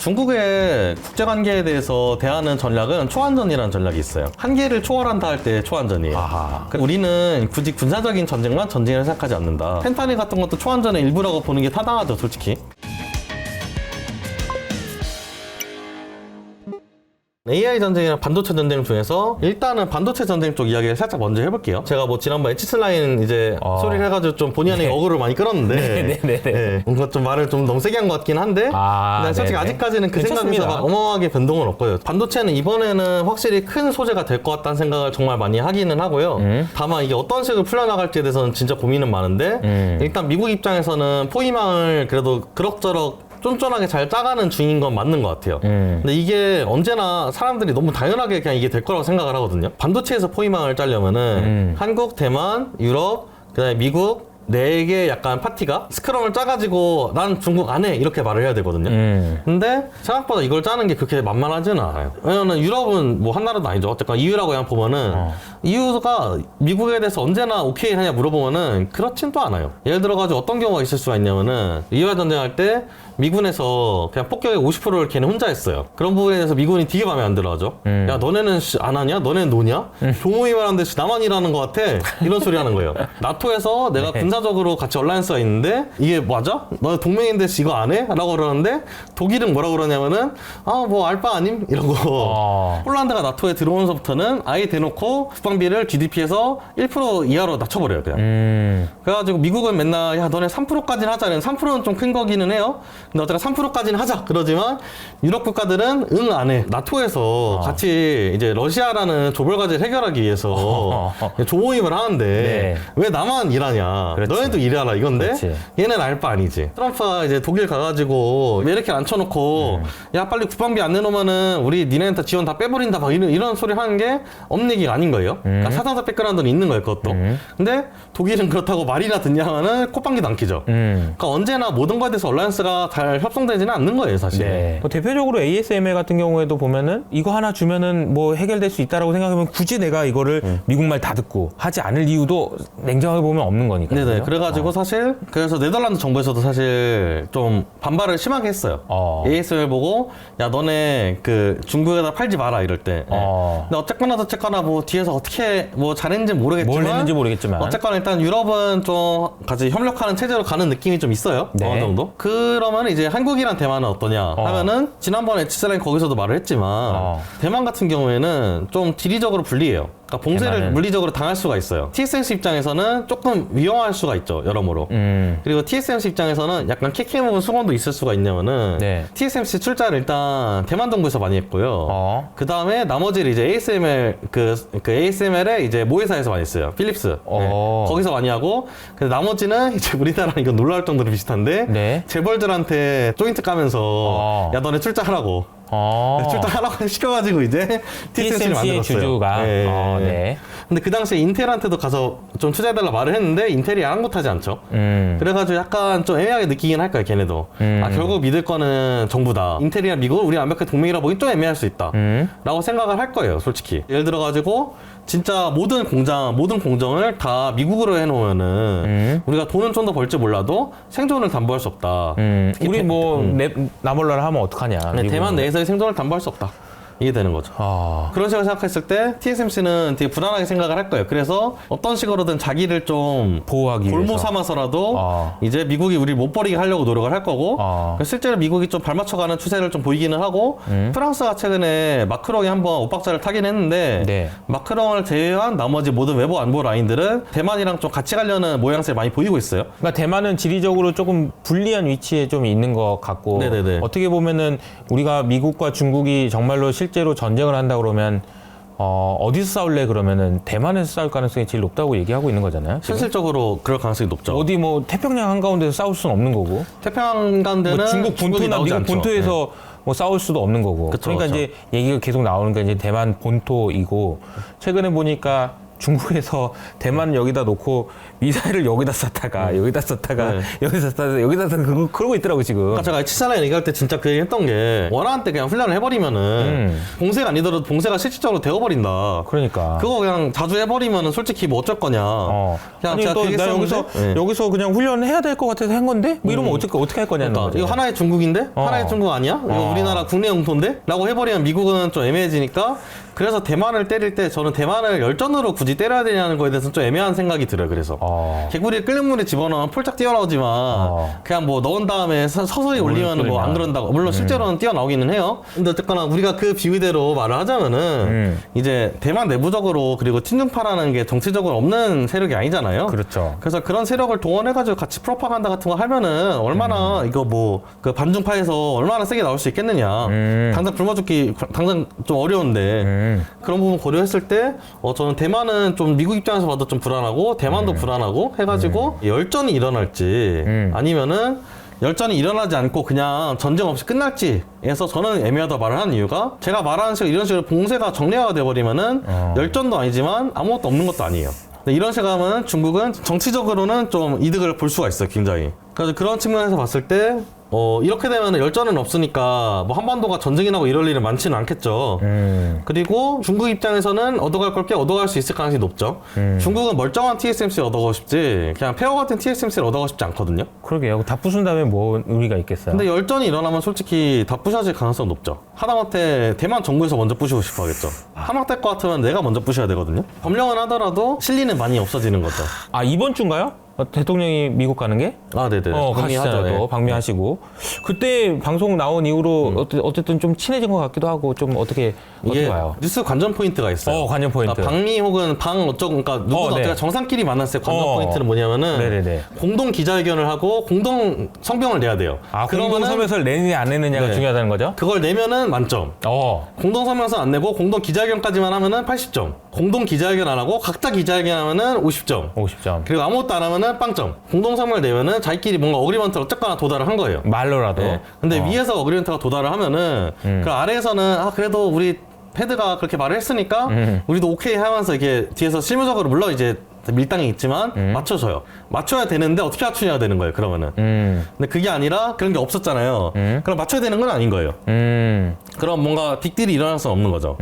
중국의 국제관계에 대해서 대하는 전략은 초안전이라는 전략이 있어요. 한계를 초월한다 할 때 초안전이에요. 아하. 우리는 굳이 군사적인 전쟁만 전쟁을 생각하지 않는다. 펜타닐 같은 것도 초안전의 일부라고 보는 게 타당하죠, 솔직히. AI 전쟁이랑 반도체 전쟁 중에서 일단은 반도체 전쟁 쪽 이야기를 살짝 먼저 해볼게요. 제가 뭐 지난번에 에치슬라인 이제 소리를 해가지고 좀 본의 아니게 어그를 많이 끌었는데 네네네. 뭔가 좀 말을 좀 너무 세게 한 것 같긴 한데 근데 솔직히 네네. 아직까지는 그 괜찮습니다. 생각에서 막 어마어마하게 변동은 없고요. 반도체는 이번에는 확실히 큰 소재가 될 것 같다는 생각을 정말 많이 하기는 하고요. 다만 이게 어떤 식으로 풀려나갈지에 대해서는 진짜 고민은 많은데 일단 미국 입장에서는 포위망을 그래도 그럭저럭 쫀쫀하게 잘 짜가는 중인 건 맞는 것 같아요. 근데 이게 언제나 사람들이 너무 당연하게 그냥 이게 될 거라고 생각을 하거든요. 반도체에서 포위망을 짜려면은 한국, 대만, 유럽, 그다음에 미국 4개 약간 파티가 스크럼을 짜가지고 난 중국 안 해 이렇게 말을 해야 되거든요. 근데 생각보다 이걸 짜는 게 그렇게 만만하지는 않아요. 왜냐면 유럽은 뭐 한 나라도 아니죠. 어쨌건 EU라고 그냥 보면은 EU가 미국에 대해서 언제나 오케이 하냐 물어보면은 그렇진 또 않아요. 예를 들어가지고 어떤 경우가 있을 수가 있냐면은 이화 전쟁할 때 미군에서 그냥 폭격의 50%를 걔는 혼자 했어요. 그런 부분에 대해서 미군이 되게 마음에 안 들어하죠. 야 너네는 안 하냐? 너네는 노냐? 조모임을 하는데 나만 일하는 것 같아? 이런 소리 하는 거예요. 나토에서 내가 군사적으로 같이 얼라이언스가 있는데 이게 맞아? 너네 동맹인데 이거 안 해? 라고 그러는데 독일은 뭐라 그러냐면은 뭐 알바 아님? 이러고 폴란드가 나토에 들어오면서부터는 아예 대놓고 국방비를 GDP에서 1% 이하로 낮춰버려요 그냥. 그래가지고 미국은 맨날 야 너네 3%까지는 하자는 3%는 좀 큰 거기는 해요. 근데 어쨌든 3%까지는 하자. 그러지만 유럽 국가들은 응 안 해. 나토에서 같이 이제 러시아라는 조별과제를 해결하기 위해서 조모임을 하는데 네. 왜 나만 일하냐. 그렇지. 너네도 일하라 이건데 그렇지. 얘는 알바 아니지. 트럼프가 이제 독일 가가지고 메르켈 앉혀놓고 야 빨리 국방비 안 내놓으면은 우리 니네한테 지원 다 빼버린다 막 이런 소리 하는 게 없는 얘기가 아닌 거예요. 그러니까 사상자 백그라운드는 있는 거예요 그것도. 근데 독일은 그렇다고 말이나 듣냐 하면은 콧방귀도 안 끼죠. 그러니까 언제나 모든 거에 대해서 얼라이언스가 잘 협성되지는 않는 거예요 사실. 네. 뭐 대표적으로 ASML 같은 경우에도 보면은 이거 하나 주면은 뭐 해결될 수 있다라고 생각하면 굳이 내가 이거를 미국 말 다 듣고 하지 않을 이유도 냉정하게 보면 없는 거니까. 네네. 그래가지고 사실 그래서 네덜란드 정부에서도 사실 좀 반발을 심하게 했어요. ASML 보고 야 너네 그 중국에다 팔지 마라 이럴 때. 근데 어쨌거나 뭐 뒤에서 어떻게 뭐 잘했는지 모르겠지만 뭘 했는지 모르겠지만 어쨌거나 일단 유럽은 좀 같이 협력하는 체제로 가는 느낌이 좀 있어요. 네. 어느 정도. 그러면 이제 한국이랑 대만은 어떠냐 하면은 지난번에 에치슬라인 거기서도 말을 했지만 대만 같은 경우에는 좀 지리적으로 불리해요. 그러니까 봉쇄를 대만은. 물리적으로 당할 수가 있어요. TSMC 입장에서는 조금 위험할 수가 있죠, 여러모로. 그리고 TSMC 입장에서는 약간 캐캐 먹은 수건도 있을 수가 있냐면은 네. TSMC 출자를 일단 대만 정부에서 많이 했고요. 그 다음에 나머지를 이제 ASML 그 ASML의 이제 모회사에서 많이 했어요. 필립스. 네. 거기서 많이 하고, 근데 나머지는 이제 우리나라 이건 놀라울 정도로 비슷한데 네. 재벌들한테 조인트 까면서 야 너네 출자하라고. 출자하라고 시켜가지고 이제 TSMC를 TSMC의 만들었어요. 주주가. 네. 네. 근데 그 당시에 인텔한테도 가서 좀 투자해달라 말을 했는데 인텔이 아랑곳하지 않죠. 그래가지고 약간 좀 애매하게 느끼긴 할 거야 걔네도. 결국 믿을 거는 정부다. 인텔이나 미국 우리 완벽한 동맹이라 보기 좀 애매할 수 있다 라고 생각을 할 거예요 솔직히. 예를 들어가지고 진짜 모든 공정을 다 미국으로 해놓으면은 우리가 돈은 좀 더 벌지 몰라도 생존을 담보할 수 없다. 우리 뭐 나몰라라 하면 어떡하냐. 네, 대만 내에서의 생존을 담보할 수 없다. 이게 되는 거죠. 그런 식으로 생각했을 때 TSMC는 되게 불안하게 생각을 할 거예요. 그래서 어떤 식으로든 자기를 좀 보호하기 골모 위해서. 삼아서라도 이제 미국이 우리 못 버리게 하려고 노력을 할 거고 실제로 미국이 좀 발맞춰가는 추세를 좀 보이기는 하고 프랑스가 최근에 마크롱이 한번 엇박자를 타긴 했는데 네. 마크롱을 제외한 나머지 모든 외부 안보 라인들은 대만이랑 좀 같이 가려는 모양새를 많이 보이고 있어요. 그러니까 대만은 지리적으로 조금 불리한 위치에 좀 있는 것 같고 네네네. 어떻게 보면은 우리가 미국과 중국이 정말로 실제로 전쟁을 한다 그러면 어디서 싸울래 그러면은 대만에서 싸울 가능성이 제일 높다고 얘기하고 있는 거잖아요. 지금? 현실적으로 그럴 가능성이 높죠. 어디 뭐 태평양 한가운데서 싸울 수는 없는 거고 태평양 가운데는 뭐 중국 중국이 본토나 나오지 미국 않죠. 본토에서 뭐 싸울 수도 없는 거고. 그쵸, 그러니까 그쵸. 이제 얘기가 계속 나오는 게 이제 대만 본토이고 최근에 보니까 중국에서 대만은 여기다 놓고 미사일을 여기다 쐈다가 여기다 쐈다가 네. 여기다 쐈다가 여기다 쐈다가 그러고 있더라고 지금. 그러니까 제가 H4라인 얘기할 때 진짜 그 얘기 했던 게 원하는 때 그냥 훈련을 해버리면은 봉쇄가 아니더라도 봉쇄가 실질적으로 되어버린다. 그러니까. 그거 그냥 자주 해버리면은 솔직히 뭐 어쩔 거냐. 그냥 아니 제가 또 그 얘기 나 했었는데, 여기서 네. 여기서 그냥 훈련해야 될 것 같아서 한 건데 뭐 이러면 어떻게 할 거냐는 그러니까 거죠. 이거 하나의 중국인데? 하나의 중국 아니야? 이거 우리나라 국내 영토인데? 라고 해버리면 미국은 좀 애매해지니까 그래서 대만을 때릴 때 저는 대만을 열전으로 굳이 때려야 되냐는 거에 대해서 좀 애매한 생각이 들어요. 그래서 개구리 끓는 물에 집어넣으면 폴짝 뛰어나오지만 그냥 뭐 넣은 다음에 서서히 올리면 뭐 안 그런다고. 물론 실제로는 뛰어나오기는 해요. 근데 어쨌거나 우리가 그 비유대로 말을 하자면은 이제 대만 내부적으로 그리고 친중파라는 게 정치적으로 없는 세력이 아니잖아요. 그렇죠. 그래서 그런 세력을 동원해가지고 같이 프로파간다 같은 거 하면은 얼마나 이거 뭐 그 반중파에서 얼마나 세게 나올 수 있겠느냐. 당장 굶어 죽기 당장 좀 어려운데 그런 부분 고려했을 때 저는 대만은 좀 미국 입장에서 봐도 좀 불안하고 대만도 불안하고 해가지고 열전이 일어날지 아니면은 열전이 일어나지 않고 그냥 전쟁 없이 끝날지에서 저는 애매하다 말을 하는 이유가 제가 말하는 식으로 이런 식으로 봉쇄가 정례화가 돼버리면은 열전도 아니지만 아무것도 없는 것도 아니에요. 이런 식으로 하면 중국은 정치적으로는 좀 이득을 볼 수가 있어요, 굉장히. 그래서 그런 측면에서 봤을 때 이렇게 되면 열전은 없으니까 뭐 한반도가 전쟁이 나고 이럴 일은 많지는 않겠죠. 그리고 중국 입장에서는 얻어갈 걸 꽤 얻어갈 수 있을 가능성이 높죠. 중국은 멀쩡한 TSMC를 얻어가고 싶지 그냥 폐허 같은 TSMC를 얻어가고 싶지 않거든요. 그러게요. 다 부순 다음에 뭐 의미가 있겠어요. 근데 열전이 일어나면 솔직히 다 부셔질 가능성이 높죠. 하다못해 대만 정부에서 먼저 부시고 싶어 하겠죠. 함락될 것 같으면 내가 먼저 부셔야 되거든요. 점령은 하더라도 실리는 많이 없어지는 거죠. 아 이번 주인가요? 대통령이 미국 가는 게? 아, 네네. 가시잖아요. 네. 방미하시고. 그때 방송 나온 이후로 어쨌든 좀 친해진 것 같기도 하고 좀 어떻게 이게 봐요? 뉴스 관전 포인트가 있어요. 관전 포인트. 그러니까 방미 혹은 그러니까 누구나 네. 어떻게 정상끼리 만났을 때 관전 포인트는 뭐냐면은 네네네. 공동 기자회견을 하고 공동 성명을 내야 돼요. 아, 공동성명서를 내느냐 안 내느냐가 네. 중요하다는 거죠? 그걸 내면은 만점. 공동 성명서 안 내고 공동 기자회견까지만 하면은 80점. 공동 기자회견 안 하고 각자 기자회견 하면은 50점. 50점. 그리고 아무것도 안 하면은 빵점. 공동 성명을 내면은 자기끼리 뭔가 어그리먼트를 어쨌거나 도달을 한 거예요. 말로라도. 네. 근데 위에서 어그리먼트가 도달을 하면은 그 아래에서는 그래도 우리 헤드가 그렇게 말을 했으니까 우리도 오케이 하면서 이게 뒤에서 실무적으로 물론 이제 밀당이 있지만 맞춰줘요. 맞춰야 되는데 어떻게 맞추냐 되는 거예요. 그러면은. 근데 그게 아니라 그런 게 없었잖아요. 그럼 맞춰야 되는 건 아닌 거예요. 그럼 뭔가 빅딜이 일어날 수는 없는 거죠.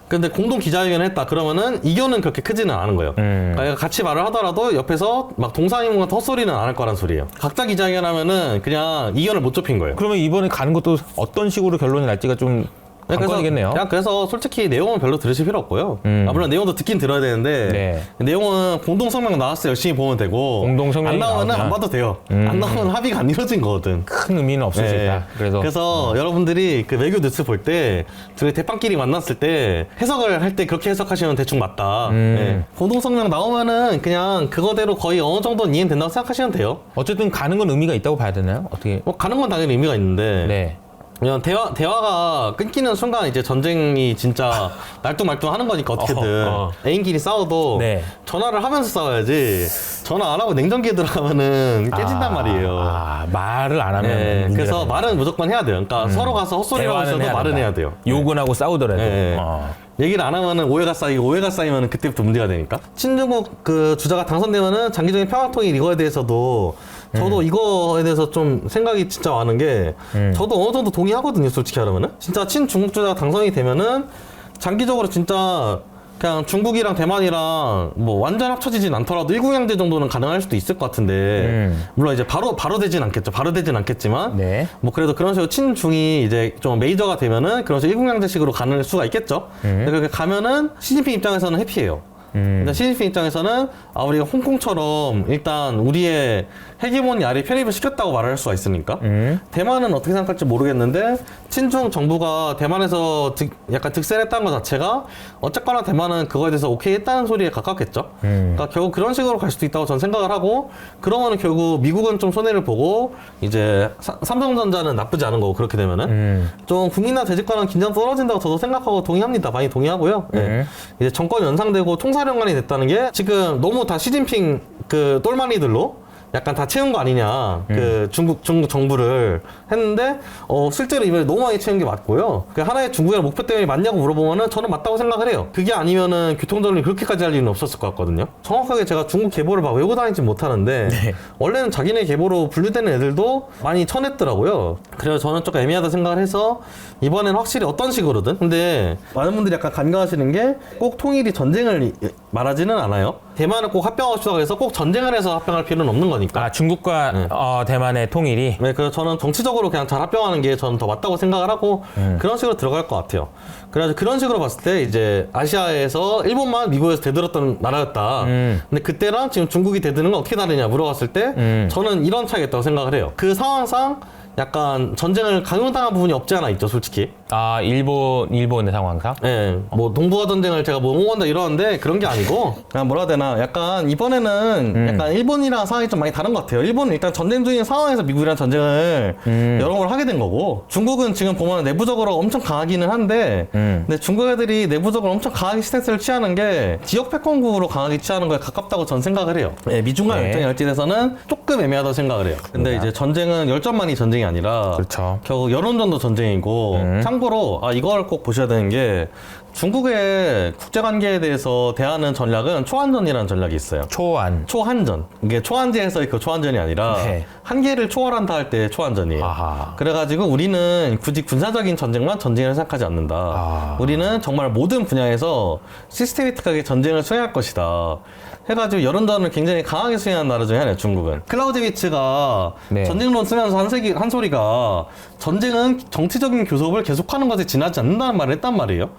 근데 공동 기자회견을 했다 그러면은 이견은 그렇게 크지는 않은 거예요. 그러니까 같이 말을 하더라도 옆에서 막 동상이몽 같은 헛소리는 안 할 거란 소리예요. 각자 기자회견 하면은 그냥 이견을 못 좁힌 거예요. 그러면 이번에 가는 것도 어떤 식으로 결론이 날지가 좀 관건이겠네요. 그래서 솔직히 내용은 별로 들으실 필요 없고요. 물론 내용도 듣긴 들어야 되는데 내용은 공동성명 나왔을 때 열심히 보면 되고 공동성명이 안 나오면 나오면. 안 봐도 돼요. 안 나오면 합의가 안 이루어진 거거든. 큰 의미는 없을 수 있다. 그래서 여러분들이 그 외교 뉴스 볼 때 둘이 대빵끼리 만났을 때 해석을 할 때 그렇게 해석하시면 대충 맞다. 공동성명 나오면은 그냥 그거대로 거의 어느 정도는 이해는 된다고 생각하시면 돼요. 어쨌든 가는 건 의미가 있다고 봐야 되나요? 어떻게? 뭐 가는 건 당연히 의미가 있는데 그냥 대화가 끊기는 순간 이제 전쟁이 진짜 날뚱말뚱 하는 거니까 어떻게든 애인끼리 싸워도 전화를 하면서 싸워야지 전화 안 하고 냉전기에 들어가면은 깨진단 말이에요. 말을 안 하면 그래서 말은 무조건 해야 돼요. 그러니까 서로 가서 헛소리를 하면서도 말은 해야 돼요. 욕은 하고 싸우더라도. 얘기를 안 하면은 오해가 쌓이면은 그때부터 문제가 되니까. 친중국 그 주자가 당선되면은 장기적인 평화통일 이거에 대해서도 저도 이거에 대해서 좀 생각이 진짜 많은 게 저도 어느 정도 동의하거든요, 솔직히 하려면은. 진짜 친중국 주자가 당선이 되면은 장기적으로 진짜 그냥 중국이랑 대만이랑 뭐 완전 합쳐지진 않더라도 일국양제 정도는 가능할 수도 있을 것 같은데 물론 이제 바로 되진 않겠죠. 바로 되진 않겠지만 뭐 그래도 그런 식으로 친중이 이제 좀 메이저가 되면은 그런 식으로 일국양제식으로 가는 수가 있겠죠. 근데 그렇게 가면은 시진핑 입장에서는 해피해요. 근데 시진핑 입장에서는 우리가 홍콩처럼 일단 우리의 헤게모니 아래 편입을 시켰다고 말할 수가 있으니까 대만은 어떻게 생각할지 모르겠는데 친중 정부가 대만에서 약간 득세했다는 것 자체가 어쨌거나 대만은 그거에 대해서 오케이 했다는 소리에 가깝겠죠. 그러니까 결국 그런 식으로 갈 수도 있다고 저는 생각을 하고 그러면은 결국 미국은 좀 손해를 보고 이제 삼성전자는 나쁘지 않은 거고 그렇게 되면은 좀 국민이나 대집과는 긴장 떨어진다고 저도 생각하고 동의합니다. 많이 동의하고요. 이제 정권 연상되고 총사령관이 됐다는 게 지금 너무 다 시진핑 그 똘마니들로 약간 다 채운 거 아니냐 그 중국 정부를 했는데 실제로 이번에 너무 많이 채운 게 맞고요. 그 하나의 중국의 목표 때문에 맞냐고 물어보면은 저는 맞다고 생각을 해요. 그게 아니면은 교통정리 그렇게까지 할 일은 없었을 것 같거든요. 정확하게 제가 중국 계보를 막 외우고 다니진 못하는데 원래는 자기네 계보로 분류되는 애들도 많이 쳐냈더라고요. 그래서 저는 조금 애매하다 생각을 해서 이번에는 확실히 어떤 식으로든, 근데 많은 분들이 약간 간과하시는 게 꼭 통일이 전쟁을 말하지는 않아요. 대만을 꼭 합병합시다 해서 꼭 전쟁을 해서 합병할 필요는 없는 거니까. 아, 중국과 대만의 통일이. 네, 그래서 저는 정치적으로 그냥 잘 합병하는 게 저는 더 맞다고 생각을 하고 그런 식으로 들어갈 것 같아요. 그래서 그런 식으로 봤을 때 이제 아시아에서 일본만 미국에서 대들었던 나라였다. 근데 그때랑 지금 중국이 대드는 건 어떻게 다르냐 물어봤을 때 저는 이런 차이가 있다고 생각을 해요. 그 상황상 약간 전쟁을 강요당한 부분이 없지 않아 있죠, 솔직히. 아, 일본의 상황상? 네, 뭐 동북아 전쟁을 제가 뭐 옹호한다 이러는데 그런 게 아니고 그냥 뭐라 해야 되나, 약간 이번에는 약간 일본이랑 상황이 좀 많이 다른 것 같아요. 일본은 일단 전쟁 중인 상황에서 미국이랑 전쟁을 여러 번 하게 된 거고, 중국은 지금 보면 내부적으로 엄청 강하기는 한데 근데 중국 애들이 내부적으로 엄청 강하게 스탠스를 취하는 게 지역 패권국으로 강하게 취하는 거에 가깝다고 전 생각을 해요. 네, 미중간 네. 열전이 열진에서는 조금 애매하다고 생각을 해요. 근데 이제 전쟁은 열전만이 전쟁이 아니라 그렇죠. 결국 여론전도 전쟁이고, 참고로 이걸 꼭 보셔야 되는 게 중국의 국제관계에 대해서 대하는 전략은 초한전이라는 전략이 있어요. 초한전. 이게 초한지에서의 그 초한전이 아니라 네. 한계를 초월한다 할 때 초한전이에요. 아하. 그래가지고 우리는 굳이 군사적인 전쟁만 전쟁을 생각하지 않는다. 우리는 정말 모든 분야에서 시스테미틱하게 전쟁을 수행할 것이다. 해가지고 여론전을 굉장히 강하게 수행한 나라 중에 하나예요, 중국은. 클라우제비츠가 네. 전쟁론 쓰면서 한 소리가 전쟁은 정치적인 교섭을 계속하는 것에 지나지 않는다는 말을 했단 말이에요.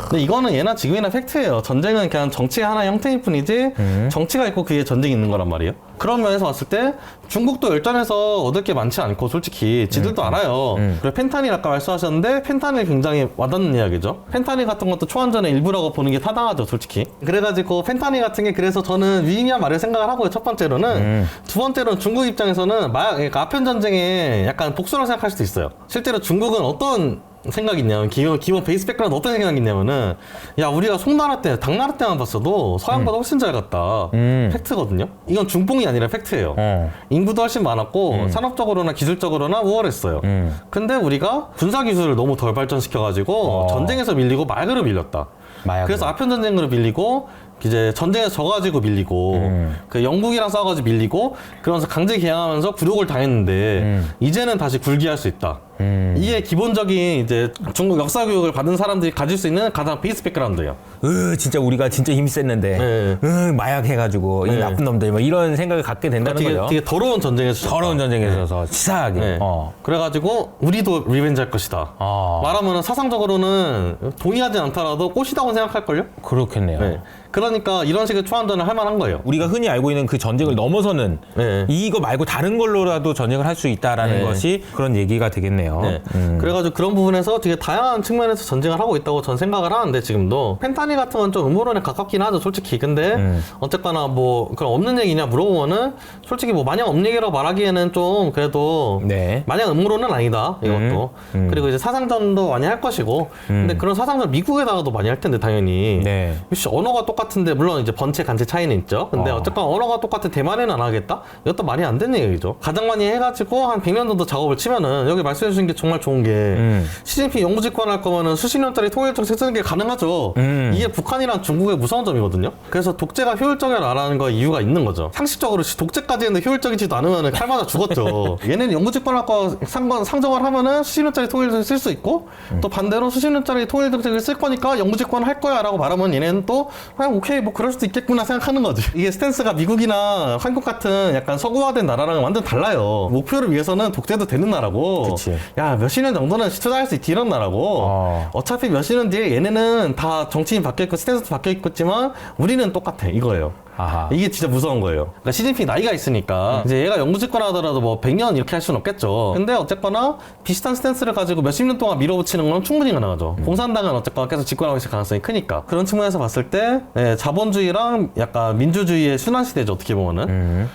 근데 이거는 예나 지금이나 팩트예요. 전쟁은 그냥 정치의 하나의 형태일 뿐이지 정치가 있고 그게 전쟁이 있는 거란 말이에요. 그런 면에서 봤을 때 중국도 열전에서 얻을 게 많지 않고 솔직히 지들도 알아요. 그리고 펜타닐 아까 말씀하셨는데 펜타닐 굉장히 와닿는 이야기죠. 펜타닐 같은 것도 초안전의 일부라고 보는 게 타당하죠, 솔직히. 그래가지고 펜타닐 같은 게 그래서 저는 유의미한 말을 생각을 하고요. 첫 번째로는. 두 번째로는 중국 입장에서는 그러니까 아편 전쟁에 약간 복수라고 생각할 수도 있어요. 실제로 중국은 어떤 생각이 있냐면, 기본 베이스 백그라운드 어떤 생각이 있냐면은, 야, 우리가 송나라 때, 당나라 때만 봤어도 서양보다 훨씬 잘 갔다. 팩트거든요. 이건 중뽕이 아니라 팩트예요. 인구도 훨씬 많았고 산업적으로나 기술적으로나 우월했어요. 근데 우리가 군사 기술을 너무 덜 발전시켜가지고 전쟁에서 밀리고 말그로 밀렸다. 그래서 아편 전쟁으로 밀리고 이제 전쟁에서 져가지고 밀리고 그 영국이랑 싸워가지고 밀리고 그러면서 강제 개항하면서 굴욕을 당했는데 이제는 다시 굴기할 수 있다. 이게 기본적인 이제 중국 역사 교육을 받은 사람들이 가질 수 있는 가장 베이스 백그라운드예요. 진짜 우리가 진짜 힘이 셌는데 마약 해가지고 이 나쁜 놈들 뭐 이런 생각을 갖게 된다는 거죠. 되게 더러운 전쟁에서 더러운 전쟁에서 치사하게. 그래가지고 우리도 리벤지 할 것이다. 말하면 사상적으로는 동의하지 않더라도 꽃이다고 생각할걸요? 그렇겠네요. 네. 그러니까 이런 식의 초안전을 할 만한 거예요. 우리가 흔히 알고 있는 그 전쟁을 넘어서는 네. 이거 말고 다른 걸로라도 전쟁을 할 수 있다라는 것이 그런 얘기가 되겠네요. 네. 그래가지고 그런 부분에서 되게 다양한 측면에서 전쟁을 하고 있다고 전 생각을 하는데, 지금도 펜타닐 같은 건 좀 음모론에 가깝긴 하죠, 솔직히. 근데 어쨌거나 뭐 그럼 없는 얘기냐 물어보면은 솔직히 뭐 마냥 없는 얘기라고 말하기에는 좀 그래도 마냥 음모론은 아니다, 이것도. 그리고 이제 사상전도 많이 할 것이고, 근데 그런 사상전 미국에다가도 많이 할 텐데 당연히. 역시 언어가 똑같은데, 물론 이제 번체 간체 차이는 있죠. 근데 어쨌거나 언어가 똑같은 대만에는 안 하겠다? 이것도 말이 안 되는 얘기죠. 가장 많이 해가지고 한 100년 정도 작업을 치면은, 여기 말씀해 주신 게 정말 좋은 게 시진핑 영구 집권할 거면은 수십 년짜리 통일 정책 쓰는 게 가능하죠. 이게 북한이랑 중국의 무서운 점이거든요. 그래서 독재가 효율적이라는 거 이유가 있는 거죠. 상식적으로 독재까지 했는데 효율적이지도 않으면은 칼 맞아 죽었죠. 얘네는 영구 집권할 거 상정을 하면은 수십 년짜리 통일 정책 쓸 수 있고, 또 반대로 수십 년짜리 통일 정책을 쓸 거니까 영구 집권 할 거야라고 말하면 얘네는 또 오케이 뭐 그럴 수도 있겠구나 생각하는 거지. 이게 스탠스가 미국이나 한국 같은 약간 서구화된 나라랑은 완전 달라요. 목표를 위해서는 독재도 되는 나라고, 그치. 야 몇십 년 정도는 투자할 수 있는 나라고, 어차피 몇십 년 뒤에 얘네는 다 정치인 바뀌었고 스탠스도 바뀌었겠지만 우리는 똑같아, 이거예요. 이게 진짜 무서운 거예요. 그러니까 시진핑 나이가 있으니까 이제 얘가 영구 집권 하더라도 뭐 100년 이렇게 할 수는 없겠죠. 근데 어쨌거나 비슷한 스탠스를 가지고 몇십 년 동안 밀어붙이는 건 충분히 가능하죠. 공산당은 어쨌거나 계속 집권하고 있을 가능성이 크니까. 그런 측면에서 봤을 때 자본주의랑 약간 민주주의의 순환시대죠, 어떻게 보면은.